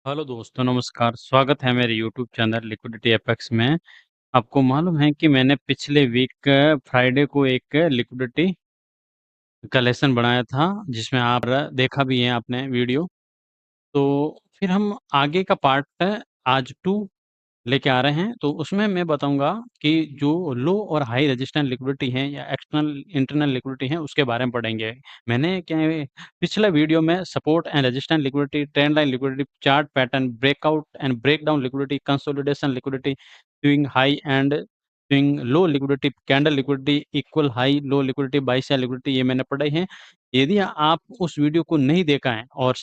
Hello दोस्तों, नमस्कार। स्वागत है मेरे यूट्यूब चैनल लिक्विडिटी एपेक्स में। आपको मालूम है कि मैंने पिछले वीक फ्राइडे को एक लिक्विडिटी का लेसन बनाया था, जिसमें आप देखा भी है आपने वीडियो। तो फिर हम आगे का पार्ट आज 2 लेके आ रहे हैं। तो उसमें मैं बताऊँगा कि जो लो और हाई रेजिस्टेंस लिक्विडिटी है या एक्सटर्नल इंटरनल लिक्विडिटी है, उसके बारे में पढ़ेंगे। मैंने क्या है, पिछला वीडियो में support and resistance liquidity, trend line liquidity, chart pattern, breakout and breakdown liquidity, consolidation liquidity, swing high and swing low liquidity, candle liquidity, equal high low liquidity, buy sell liquidity, ये मैंने पढ़े हैं। यदि आप उस video को नहीं देखा है और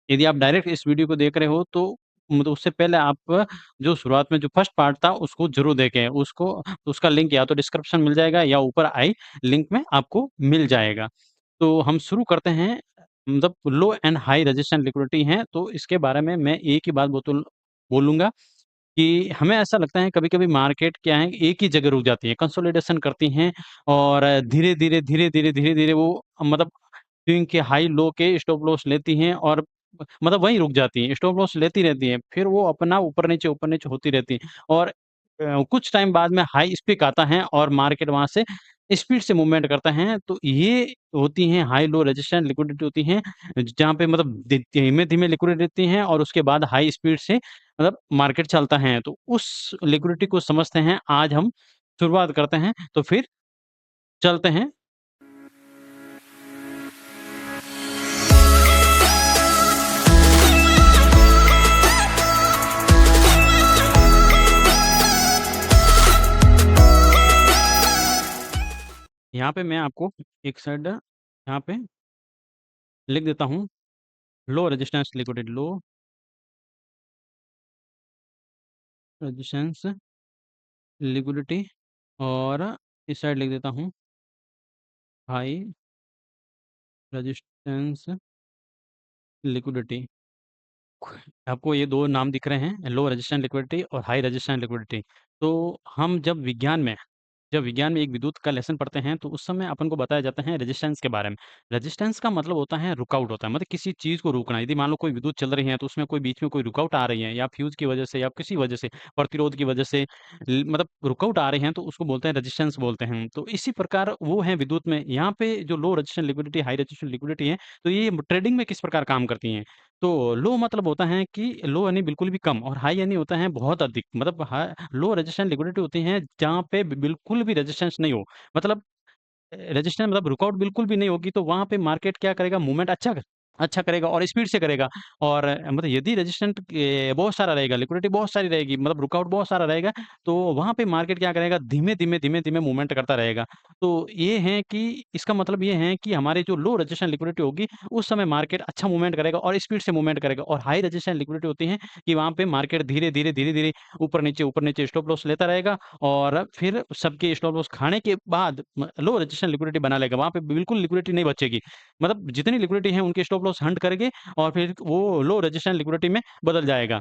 यदि आप डायरेक्ट इस वीडियो को देख रहे हो, तो मतलब उससे पहले आप जो शुरुआत में जो फर्स्ट पार्ट था उसको ज़रूर देखें। उसका लिंक या तो डिस्क्रिप्शन मिल जाएगा या ऊपर आई लिंक में आपको मिल जाएगा। तो हम शुरू करते हैं। मतलब लो एंड हाई रेजिस्टेंस लिक्विडिटी है, तो इसके बारे में मैं एक ही बात बोलूँगा कि हमें ऐसा लगता है कभी-कभी मार्केट क्या है, एक ही जगह रुक जाती है, कंसोलिडेशन करती हैं और धीरे-धीरे, धीरे-धीरे, धीरे-धीरे वो मतलब स्विंग के हाई लो के स्टॉप लॉस लेती हैं और मतलब वहीं रुक जाती हैं, स्टॉप लॉस लेती रहती हैं, फिर वो अपना ऊपर-नीचे होती रहती हैं और कुछ टाइम बाद में हाई स्पीक आता है और मार्केट वहाँ से स्पीड से मूवमेंट करता है। तो ये होती हैं हाई लो रेजिस्टेंस लिक्विडिटी होती हैं, जहाँ पे मतलब धीमे-धीमे लिक्विडिटी रहती हैं और उसके बाद हाई स्पीड से मतलब मार्केट चलता है। तो उस लिक्विडिटी को समझते हैं, आज हम शुरुआत करते हैं, तो फिर चलते हैं। यहाँ पे मैं आपको एक साइड यहाँ पे लिख देता हूँ, low resistance liquidity, low resistance liquidity और इस साइड लिख देता हूँ, हाई रेजिस्टेंस लिक्विडिटी। आपको ये 2 नाम दिख रहे हैं, लो रेजिस्टेंस लिक्विडिटी और हाई रेजिस्टेंस लिक्विडिटी। तो हम जब विज्ञान में एक विद्युत का लेसन पढ़ते हैं, तो उस समय अपन को बताया जाता है रेजिस्टेंस के बारे में। रेजिस्टेंस का मतलब होता है रुकावट होता है, मतलब किसी चीज़ को रोकना। यदि मान लो कोई विद्युत चल रही है, तो उसमें कोई बीच में कोई रुकावट आ रही है या फ्यूज़ की वजह से या किसी वजह से, प्रतिरोध की वजह से मतलब रुकावट आ रही है, तो उसको बोलते हैं रेजिस्टेंस बोलते हैं। तो इसी प्रकार वो है विद्युत में। यहाँ पे जो low resistance liquidity, high resistance liquidity है, तो ये ट्रेडिंग में किस प्रकार काम करती हैं। तो लो मतलब होता है कि लो यानी बिल्कुल भी कम और हाई यानी होता है बहुत अधिक। मतलब लो रेजिस्टेंस लिक्विडिटी होती है जहाँ पे बिल्कुल भी रेजिस्टेंस नहीं हो। मतलब रेजिस्टेंस मतलब रुकावट बिल्कुल भी नहीं होगी, तो वहाँ पे मार्केट क्या करेगा, मूवमेंट अच्छा करेगा और स्पीड से करेगा। और मतलब यदि रेजिस्टेंट बहुत सारा रहेगा, लिक्विडिटी बहुत सारी रहेगी, मतलब रुकावट बहुत सारा रहेगा, तो वहाँ पे मार्केट क्या करेगा, धीमे-धीमे, धीमे-धीमे मूवमेंट करता रहेगा। तो ये है कि इसका मतलब ये है कि हमारी जो लो रेजिस्टेंस लिक्विडिटी होगी, उस समय मार्केट अच्छा मूवमेंट करेगा और स्पीड से मूवमेंट करेगा। और हाई रेजिस्टेंस लिक्विडिटी होती है कि वहाँ पे मार्केट धीरे-धीरे, धीरे-धीरे ऊपर नीचे स्टॉप लॉस लेता रहेगा और फिर सबके स्टॉप लॉस खाने के बाद लो रजिस्टेंस लिक्विडिटी बना लेगा। वहाँ पे बिल्कुल लिक्विडिटी नहीं बचेगी। मतलब जितनी लिक्विडिटी है उनके स्टॉप लॉस हंट करेंगे और फिर वो लो रजिस्टेंस लिक्विडिटी में बदल जाएगा।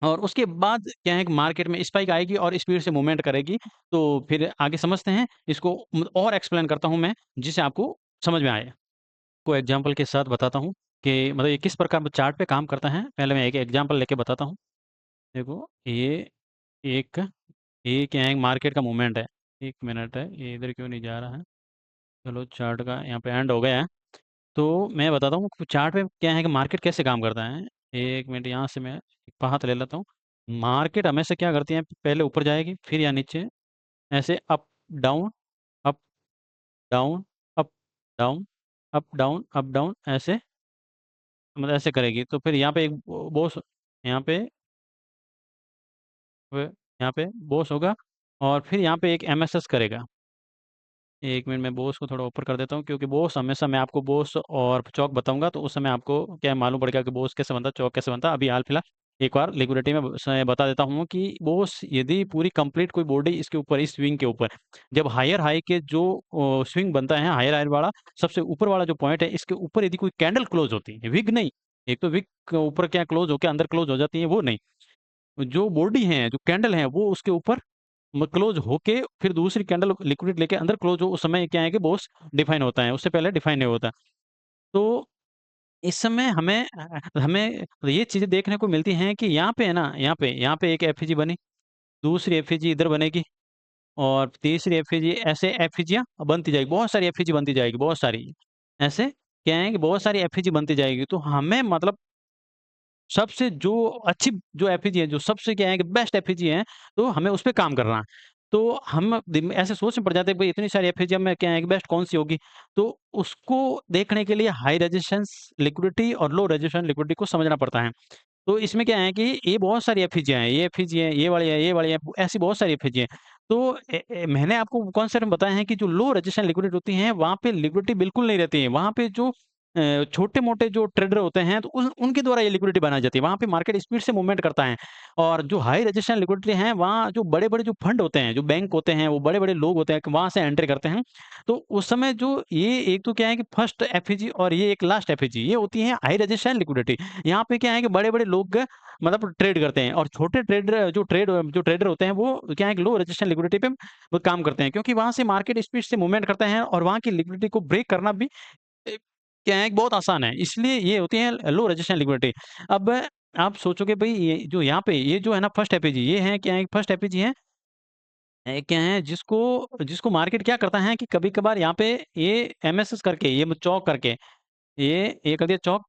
और उसके बाद क्या है कि मार्केट में स्पाइक आएगी और स्पीड से मूवमेंट करेगी। तो फिर आगे समझते हैं इसको। और एक्सप्लेन करता हूँ मैं, जिससे आपको समझ में आए। को एग्ज़ाम्पल के साथ बताता हूँ कि मतलब ये किस प्रकार चार्ट पे काम करता है। पहले मैं एक एग्ज़ाम्पल लेके बताता हूँ। देखो, एक ये क्या है, मार्केट का मूवमेंट है। 1 मिनट है, ये इधर क्यों नहीं जा रहा है? चलो, चार्ट का यहाँ पे एंड हो गया है। तो मैं बताता हूँ कि चार्ट में क्या है कि मार्केट कैसे काम करता है। 1 मिनट, यहाँ से मैं एक हाथ ले लेता हूँ। मार्केट हमेशा क्या करती है, पहले ऊपर जाएगी, फिर या नीचे, ऐसे up, down, up, down, up, down, up, down, up, down, ऐसे मतलब ऐसे करेगी। तो फिर यहाँ पे एक बॉस, यहाँ पे यहाँ पे बॉस होगा और फिर यहाँ पे एक एमएसएस करेगा। 1 मिनट, मैं बॉस को थोड़ा ऊपर कर देता हूँ, क्योंकि बॉस हमेशा मैं आपको बॉस और चौक बताऊँगा, तो उस समय आपको क्या मालूम पड़ेगा कि बॉस कैसे बनता है, चौक कैसे बनता है। अभी हाल-फिलहाल एक बार लिक्विडिटी में बता देता हूँ कि बॉस यदि पूरी कंप्लीट कोई बॉडी इसके ऊपर, इस स्विंग के ऊपर, जब हायर हाई के जो स्विंग बनता है, हायर हाई वाला सबसे ऊपर वाला जो पॉइंट है, इसके ऊपर यदि कोई कैंडल क्लोज़ होती है, विग नहीं, एक तो विग ऊपर क्या क्लोज़ होके अंदर क्लोज़ हो जाती है, वो नहीं। जो बॉडी है, जो कैंडल है, वो उसके ऊपर क्लोज होके फिर दूसरी कैंडल लिक्विड लेके अंदर क्लोज हो, उस समय क्या है कि बोस डिफाइन होता है, उससे पहले डिफाइन नहीं होता। तो इस समय हमें ये चीज़ें देखने को मिलती हैं कि यहाँ पे है ना, यहाँ पे एक एफईजी बनी, दूसरी एफईजी इधर बनेगी और तीसरी एफईजी, ऐसे एफईजियाँ बनती जाएगी, बहुत सारी एफईजी बनती जाएगी, बहुत सारी। ऐसे क्या है कि बहुत सारी एफईजी बनती जाएगी, तो हमें मतलब सबसे जो अच्छी जो एफईजी है, जो सबसे क्या है कि बेस्ट एफईजी है, तो हमें उस पे काम करना है। तो हम ऐसे सोच में पड़ जाते हैं भई इतनी सारी एफईजी में क्या है कि बेस्ट कौन-सी होगी? तो उसको देखने के लिए हाई रेजिस्टेंस लिक्विडिटी और लो रेजिस्टेंस लिक्विडिटी को समझना पड़ता है। तो इसमें क्या है कि ये बहुत सारी एफईजियाँ हैं, ये एफईजी है, ये वाली है, ये वाली है, ऐसी बहुत सारी एफईजी हैं। तो मैंने आपको कॉन्सेप्ट में बताया है कि जो लो रेजिस्टेंस लिक्विडिटी होती है, वहाँ पे लिक्विडिटी बिल्कुल नहीं रहती है। वहाँ पे जो छोटे-मोटे जो ट्रेडर होते हैं, तो उन उनके द्वारा ये लिक्विडिटी बनाई जाती है। वहाँ पे मार्केट स्पीड से मूवमेंट करता है और जो हाई रेजिस्टेंस लिक्विडिटी है, वहाँ जो बड़े-बड़े जो फंड होते हैं, जो बैंक होते हैं, वो बड़े-बड़े लोग होते हैं, वहाँ से एंट्री करते हैं। तो उस समय जो ये एक तो क्या है कि फर्स्ट एफईजी और ये एक लास्ट एफईजी, ये होती है हाई रेजिस्टेंस लिक्विडिटी। यहाँ पे क्या है कि बड़े-बड़े लोग मतलब ट्रेड करते हैं और छोटे ट्रेडर जो ट्रेडर होते हैं, वो क्या है कि लो रेजिस्टेंस लिक्विडिटी पे वो काम करते हैं क्योंकि वहाँ से मार्केट स्पीड से मूवमेंट करते हैं और वहाँ की लिक्विडिटी को ब्रेक करना भी क्या है कि बहुत आसान है। इसलिए ये होती है लो रेजिस्टेंस लिक्विडिटी। अब आप सोचोगे भई ये जो यहाँ पे ये जो है ना फर्स्ट एपीजी ये है क्या है फर्स्ट एपीजी है क्या है जिसको जिसको मार्केट क्या करता है कि कभी-कभार यहाँ पे ये एमएसएस करके ये चौक करके ये कर दिया चौक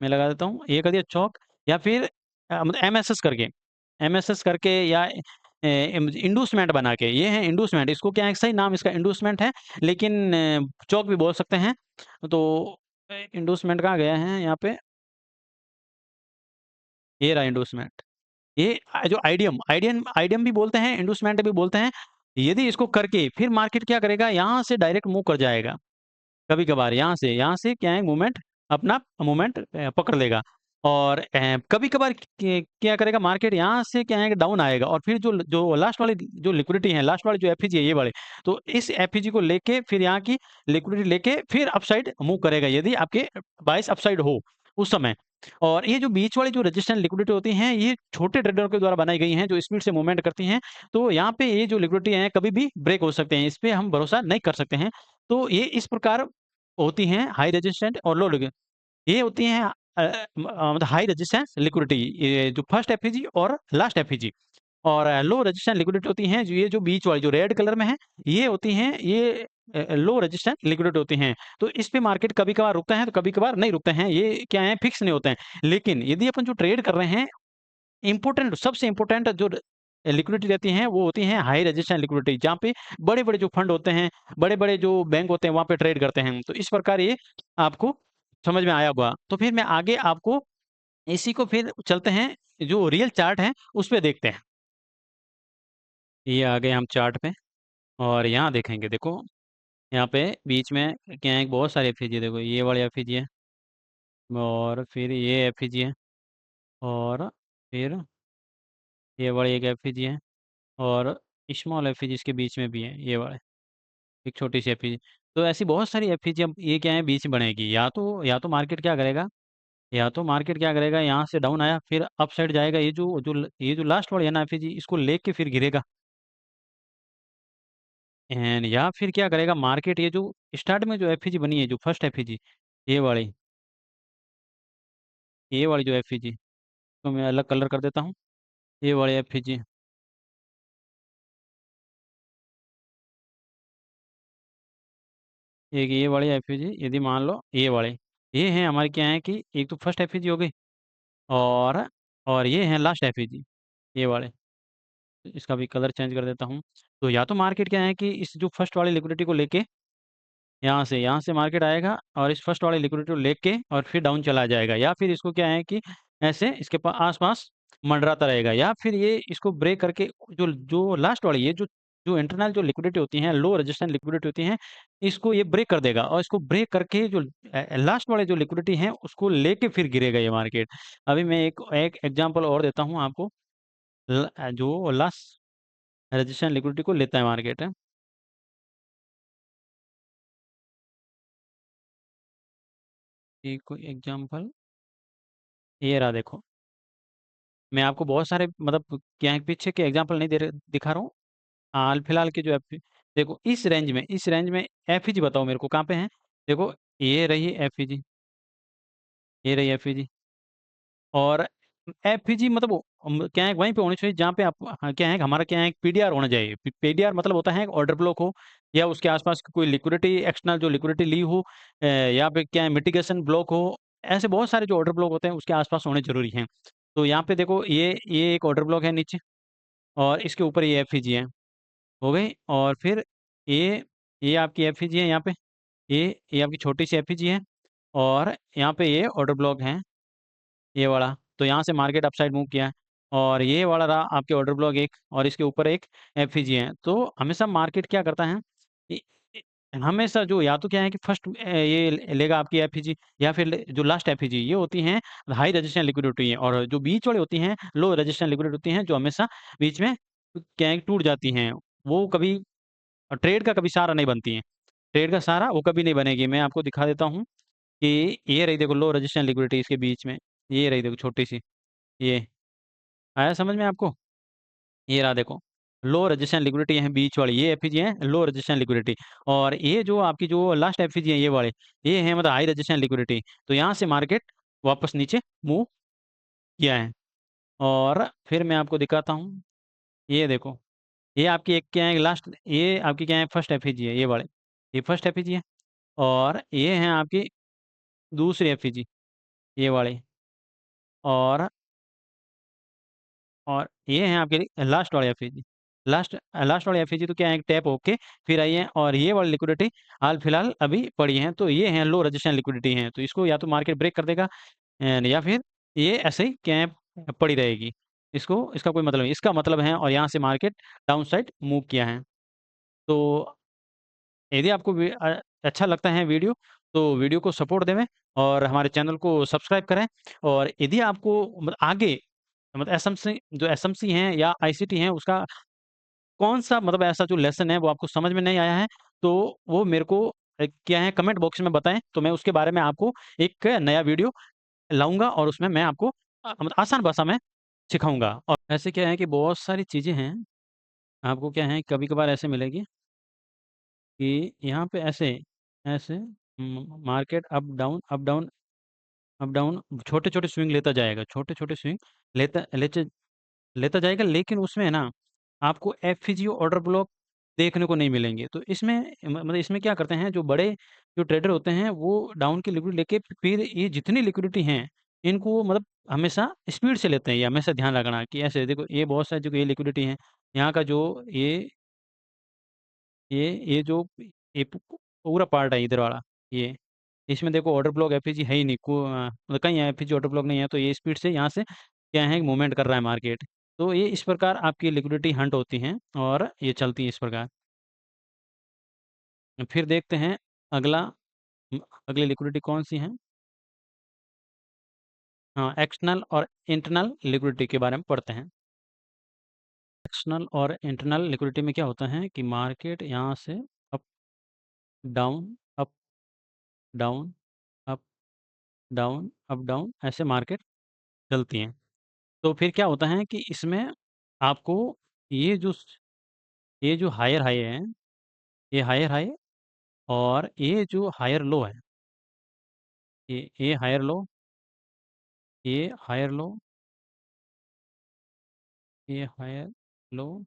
मैं लगा देता हूँ। ये कर दिया चौक या फिर मतलब एमएसएस करके या इंडूसमेंट बना के, ये है इंडूसमेंट इसको क्या है सही नाम इसका इंडूसमेंट है, लेकिन चौक भी बोल सकते हैं। तो इंडूसमेंट कहाँ गया है यहाँ पे, ये रहा इंडूसमेंट। ये जो आइडियम आइडियम आइडियम भी बोलते हैं, इंडूसमेंट भी बोलते हैं। यदि इसको करके फिर मार्केट क्या करेगा, यहाँ से डायरेक्ट मूव कर जाएगा। कभी-कभार यहाँ से क्या है मूवमेंट अपना मूवमेंट पकड़ लेगा और कभी-कभार क्या करेगा मार्केट यहाँ से क्या है कि डाउन आएगा और फिर जो लास्ट वाली जो लिक्विडिटी है, लास्ट वाली जो एफईजी है ये वाले, तो इस एफईजी को लेके फिर यहाँ की लिक्विडिटी लेके फिर अपसाइड मूव करेगा यदि आपके बायस अपसाइड हो उस समय। और ये जो बीच वाली जो रेजिस्टेंस लिक्विडिटी होती हैं, ये छोटे ट्रेडर के द्वारा बनाई गई हैं जो स्पीड से मूवमेंट करती हैं। तो यहाँ पे ये जो लिक्विडिटी है कभी भी ब्रेक हो सकते हैं, इस पे हम भरोसा नहीं कर सकते हैं। तो ये इस प्रकार होती हैं हाई रेजिस्टेंट और लो लिगेंड। ये होती हैं मतलब हाई रेजिस्टेंस लिक्विडिटी ये जो फर्स्ट एफईजी और लास्ट एफईजी और लो रेजिस्टेंस लिक्विडिटी होती हैं जो ये जो बीच वाली जो रेड कलर में है ये होती हैं ये लो रेजिस्टेंस लिक्विडिटी होती हैं। तो इस पे मार्केट कभी-कभार रुकता है तो कभी-कभार नहीं रुकते हैं। ये क्या है फिक्स नहीं होते हैं। लेकिन यदि अपन जो ट्रेड कर रहे हैं इम्पोर्टेंट सबसे इम्पोर्टेंट जो लिक्विडिटी रहती हैं वो होती हैं हाई रेजिस्टेंस लिक्विडिटी जहाँ पे बड़े-बड़े जो फंड होते हैं, बड़े-बड़े जो बैंक होते हैं वहाँ पे ट्रेड करते हैं। तो इस प्रकार ये आपको समझ में आया होगा। तो फिर मैं आगे आपको इसी को फिर चलते हैं जो रियल चार्ट है उस पे देखते हैं। ये आ गए हम चार्ट पे और यहाँ देखेंगे देखो, यहाँ पे बीच में क्या है बहुत सारे एफईजी देखो ये वाली एफईजी है और फिर ये एफईजी है और फिर ये वाली एक एफईजी है और स्मॉल एफईजी इसके बीच में भी है ये वाले। एक छोटी-सी एफईजी। तो ऐसी बहुत सारी एफईजी अब ये क्या है बीच में बनेगी। या तो मार्केट क्या करेगा यहाँ से डाउन आया फिर अप साइड जाएगा ये जो लास्ट वाली है ना एफईजी इसको लेके फिर गिरेगा। एंड या फिर क्या करेगा मार्केट ये जो स्टार्ट में जो एफईजी बनी है जो फर्स्ट एफईजी ये वाली जो एफईजी तो मैं अलग कलर कर देता हूँ। ये वाली एफईजी एक ये वाली एफईजी यदि मान लो ये वाले ये हैं हमारी क्या है कि एक तो फर्स्ट एफईजी हो गई और ये हैं लास्ट एफईजी ये वाले। इसका भी कलर चेंज कर देता हूँ। तो या तो मार्केट क्या है कि इस जो फर्स्ट वाली लिक्विडिटी को लेके यहाँ से मार्केट आएगा और इस फर्स्ट वाली लिक्विडिटी को लेके और फिर डाउन चला जाएगा या फिर इसको क्या है कि ऐसे इसके आस-पास मंडराता रहेगा या फिर ये इसको ब्रेक करके जो जो लास्ट वाली ये जो जो इंटरनल जो लिक्विडिटी होती है, लो रेजिस्टेंस लिक्विडिटी होती है, इसको ये ब्रेक कर देगा और इसको ब्रेक करके जो लास्ट वाले जो लिक्विडिटी है उसको लेके फिर गिरेगा ये मार्केट। अभी मैं एक एक एग्ज़ाम्पल और देता हूँ आपको। जो लास्ट रेजिस्टेंस लिक्विडिटी को लेता है मार्केट है। ये कोई एग्ज़ाम्पल ये रहा देखो। मैं आपको बहुत सारे मतलब क्या है पीछे के एग्ज़ाम्पल नहीं दिखा रहा हूँ। हाल फिलहाल के जो देखो इस रेंज में एफईजी बताओ मेरे को कहाँ पे है? देखो ये रही एफईजी ये रही एफईजी। और एफईजी मतलब क्या है, वहीं पे होनी चाहिए जहाँ पे आप, हाँ, क्या है हमारा, क्या है, पीडीआर होना चाहिए। पीडीआर मतलब होता है ऑर्डर ब्लॉक हो, या उसके आसपास की कोई लिक्विडिटी, एक्सटर्नल जो लिक्विडिटी ली हो, या पे क्या है मिटिगेशन ब्लॉक हो। ऐसे बहुत सारे जो ऑर्डर ब्लॉक होते हैं उसके आसपास होने जरूरी हैं। तो यहाँ पे देखो, ये एक ऑर्डर ब्लॉक है नीचे, और इसके ऊपर ये एफईजी है, हो गई। और फिर ये ये आपकी एफईजी है यहाँ पे, ये आपकी छोटी सी एफईजी है। और यहाँ पे ये ऑर्डर ब्लॉक है, ये वाला। तो यहाँ से मार्केट अपसाइड मूव किया है, और ये वाला रहा आपके ऑर्डर ब्लॉक एक, और इसके ऊपर एक एफईजी है। तो हमेशा मार्केट क्या करता है, इ- इ- हमेशा जो, या तो क्या है कि फर्स्ट ये लेगा आपकी एफईजी, या फिर जो लास्ट एफईजी, ये होती हैं हाई रेजिस्टेंस लिक्विडिटी है, और जो बीच वाली होती हैं लो रेजिस्टेंस लिक्विडिटी होती हैं, जो हमेशा बीच में क्या है टूट जाती हैं। वो कभी ट्रेड का कभी सहारा नहीं बनती हैं। ट्रेड का सहारा वो कभी नहीं बनेगी। मैं आपको दिखा देता हूँ कि ये रही देखो लो रेजिस्टेंस लिक्विडिटी इसके बीच में, ये रही देखो छोटी सी, ये आया समझ में आपको? ये रहा देखो, लो रेजिस्टेंस लिक्विडिटी है बीच वाली, ये एफईजी है लो रेजिस्टेंस लिक्विडिटी। और ये जो आपकी जो लास्ट एफईजी है ये वाले, ये है मतलब हाई रेजिस्टेंस लिक्विडिटी। तो यहाँ से मार्केट वापस नीचे मूव किया है। और फिर मैं आपको दिखाता हूँ, ये देखो, ये आपकी एक क्या है लास्ट, ये आपकी क्या है फर्स्ट एफईजी है ये वाले, ये फर्स्ट एफईजी है। और ये है आपकी दूसरी एफईजी, ये वाले। और और ये हैं आपके लास्ट वाले एफईजी, लास्ट लास्ट वाले एफईजी। तो क्या है, टैप होके फिर आई है, और ये वाली लिक्विडिटी हाल फिलहाल अभी पड़ी है। तो ये हैं लो रेजिस्टेंस लिक्विडिटी हैं, तो इसको या तो मार्केट ब्रेक कर देगा, या फिर ये ऐसे ही क्या है पड़ी रहेगी। इसको, इसका कोई मतलब नहीं, इसका मतलब है, और यहाँ से मार्केट डाउन साइड मूव किया है। तो यदि आपको अच्छा लगता है वीडियो, तो वीडियो को सपोर्ट देवें, और हमारे चैनल को सब्सक्राइब करें। और यदि आपको मतलब आगे मतलब एसएमसी, जो एसएमसी हैं या आईसीटी हैं, उसका कौन सा मतलब ऐसा जो लेसन है वो आपको समझ में नहीं आया है, तो वो मेरे को क्या है कमेंट बॉक्स में बताएं, तो मैं उसके बारे में आपको एक नया वीडियो लाऊंगा, और उसमें मैं आपको मतलब आसान भाषा में सिखाऊंगा। और ऐसे क्या है कि बहुत सारी चीज़ें हैं, आपको क्या है कभी कभार ऐसे मिलेगी कि यहाँ पे ऐसे ऐसे market up down up down up down, छोटे छोटे स्विंग लेता जाएगा, छोटे छोटे स्विंग लेता लेते लेता जाएगा, लेकिन उसमें है ना आपको एफवीजीओ ऑर्डर ब्लॉक देखने को नहीं मिलेंगे। तो इसमें मतलब इसमें क्या करते हैं जो बड़े जो ट्रेडर होते हैं, वो डाउन की लिक्विडिटी लेके फिर ये जितनी लिक्विडिटी हैं इनको वो मतलब हमेशा स्पीड से लेते हैं। ये हमेशा ध्यान रखना कि ऐसे देखो, ये बहुत सारी जो ये लिक्विडिटी है, यहाँ का जो ये जो ये पूरा पार्ट है इधर वाला, ये इसमें देखो ऑर्डर ब्लॉक एफईजी है ही नहीं, मतलब कहीं एफईजी ऑर्डर ब्लॉक नहीं है। तो ये स्पीड से यहाँ से क्या है मूवमेंट कर रहा है मार्केट। तो ये इस प्रकार आपकी लिक्विडिटी हंट होती हैं, और ये चलती है इस प्रकार। फिर देखते हैं अगला, म, अगली लिक्विडिटी कौन सी है। हाँ, एक्सटर्नल और इंटरनल लिक्विडिटी के बारे में पढ़ते हैं। एक्सटर्नल और इंटरनल लिक्विडिटी में क्या होता है कि मार्केट यहाँ से up down up down up down up down ऐसे मार्केट चलती हैं। तो फिर क्या होता है कि इसमें आपको ये जो ये जो हायर हाई है, ये हायर हाई, और ये जो हायर लो है, ये हायर लो, ये हायर लो, ये हायर लो,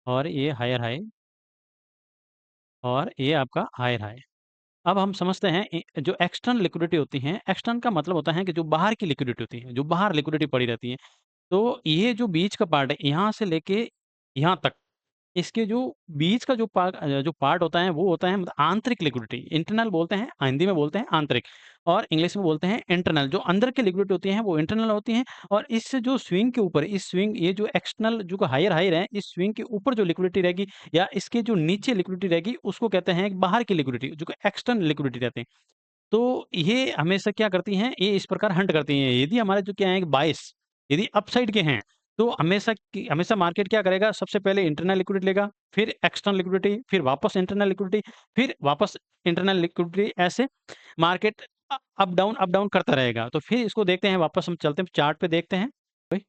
और ये हायर हाई, और ये आपका हायर हाई। अब हम समझते हैं जो एक्सटर्नल लिक्विडिटी होती है, एक्सटर्नल का मतलब होता है कि जो बाहर की लिक्विडिटी होती है, जो बाहर लिक्विडिटी पड़ी रहती है। तो ये जो बीच का पार्ट है, यहाँ से लेके यहाँ तक, इसके जो बीच का जो पार्ट होता है वो होता है मतलब आंतरिक लिक्विडिटी। इंटरनल बोलते हैं, हिंदी में बोलते हैं आंतरिक, और इंग्लिश में बोलते हैं इंटरनल। जो अंदर की लिक्विडिटी होती हैं वो इंटरनल होती हैं। और इस जो स्विंग के ऊपर, इस स्विंग, ये जो एक्सटर्नल जो हायर हायर है, इस स्विंग के ऊपर जो लिक्विडिटी रहेगी, या इसके जो नीचे लिक्विडिटी रहेगी, उसको कहते हैं बाहर की लिक्विडिटी, जो एक्सटर्नल लिक्विडिटी रहते हैं। तो ये हमेशा क्या करती हैं, ये इस प्रकार हंट करती हैं। यदि हमारे जो क्या है बायस यदि अपसाइड के हैं, तो हमेशा मार्केट क्या करेगा, सबसे पहले इंटरनल लिक्विडिटी लेगा, फिर एक्सटर्नल लिक्विडिटी, फिर वापस इंटरनल लिक्विडिटी, फिर वापस इंटरनल लिक्विडिटी, ऐसे मार्केट अप डाउन करता रहेगा। तो फिर इसको देखते हैं, वापस हम चलते हैं चार्ट पे देखते हैं। भाई,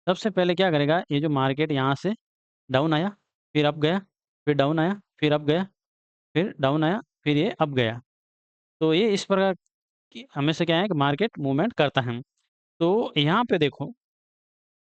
सबसे पहले क्या करेगा, ये जो मार्केट यहाँ से डाउन आया, फिर अप गया, फिर डाउन आया, फिर अप गया, फिर डाउन आया, फिर ये अप गया। तो ये इस प्रकार कि हमेशा क्या है कि मार्केट मूवमेंट करता है। तो यहाँ पे देखो,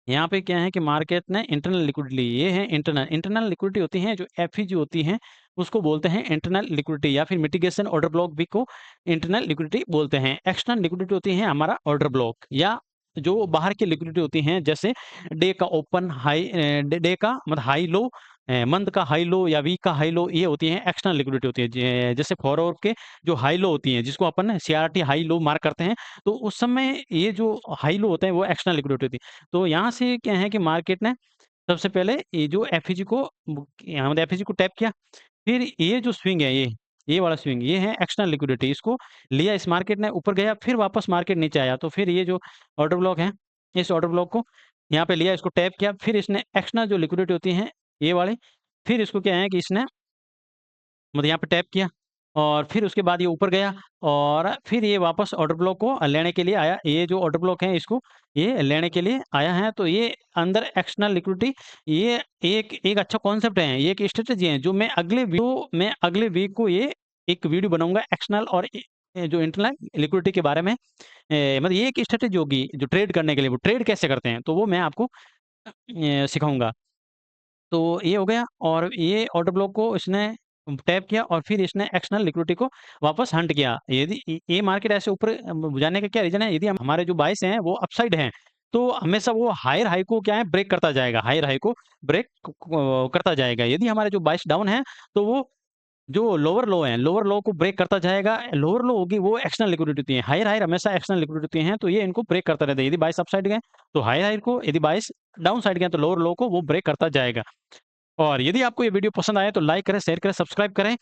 यहाँ पे क्या है कि मार्केट ने इंटरनल लिक्विडिटी ली, ये है इंटरनल लिक्विडिटी होती है जो एफईजी होती है, उसको बोलते हैं इंटरनल लिक्विडिटी या फिर मिटिगेशन ऑर्डर ब्लॉक भी को इंटरनल लिक्विडिटी बोलते हैं। एक्सटर्नल लिक्विडिटी होती है हमारा ऑर्डर ब्लॉक या जो बाहर की लिक्विडिटी होती हैं, जैसे डे का ओपन हाई डे का मतलब हाई लो, मंथ का हाई लो या वीक का हाई लो, ये होती है एक्सटर्नल लिक्विडिटी होती है। जैसे फॉरवर्ड के जो हाई लो होती हैं, जिसको अपन सीआरटी हाई लो मार्क करते हैं, तो उस समय ये जो हाई लो होते हैं वो एक्सटर्नल लिक्विडिटी होती है। तो यहाँ से क्या है कि मार्केट ने सबसे पहले ये जो एफईजी को यहाँ मतलब एफईजी को टैप किया, फिर ये जो स्विंग है ये वाला स्विंग, ये है एक्सटर्नल लिक्विडिटी, इसको लिया इस मार्केट ने, ऊपर गया, फिर वापस मार्केट नीचे आया, तो फिर ये जो ऑर्डर ब्लॉक है, इस ऑर्डर ब्लॉक को यहाँ पे लिया, इसको टैप किया, फिर इसने एक्सटर्नल जो लिक्विडिटी होती है ये वाली, फिर इसको क्या है कि इसने मतलब यहाँ पे टैप किया और फिर उसके बाद ये ऊपर गया और फिर ये वापस ऑर्डर ब्लॉक को लेने के लिए आया। ये जो ऑर्डर ब्लॉक है इसको ये लेने के लिए आया है। तो ये अंदर एक्सटर्नल लिक्विडिटी, ये एक एक अच्छा कॉन्सेप्ट है, ये एक स्ट्रेटजी है जो मैं अगले वीक को ये एक वीडियो बनाऊंगा एक्सटर्नल और जो इंटरनल लिक्विडिटी के बारे में। मतलब ये एक स्ट्रेटजी होगी जो ट्रेड करने के लिए, वो ट्रेड कैसे करते हैं तो वो मैं आपको सिखाऊंगा। तो ये हो गया और ये ऑर्डर ब्लॉक को इसने टैप किया और फिर इसने एक्सटर्नल लिक्विडिटी को वापस हंट किया। यदि ये मार्केट ऐसे ऊपर जाने का क्या रीज़न है, यदि हम हमारे जो बायस हैं वो अपसाइड हैं, तो हमेशा वो हायर हाई को क्या है ब्रेक करता जाएगा, हायर हाई को ब्रेक करता जाएगा। यदि हमारे जो बायस डाउन है, तो वो जो लोअर लो है, लोअर लो को ब्रेक करता जाएगा। लोअर लो होगी वो एक्सटर्नल लिक्विडिटी होती है, हायर हायर हमेशा एक्सटर्नल लिक्विडिटी हैं, तो ये इनको ब्रेक करता रहता है। यदि बायस अपसाइड गए तो हायर हायर को, यदि बायस डाउन साइड गए तो लोअर लो को वो ब्रेक करता जाएगा। और यदि आपको ये वीडियो पसंद आए तो लाइक करें, शेयर करें, सब्सक्राइब करें।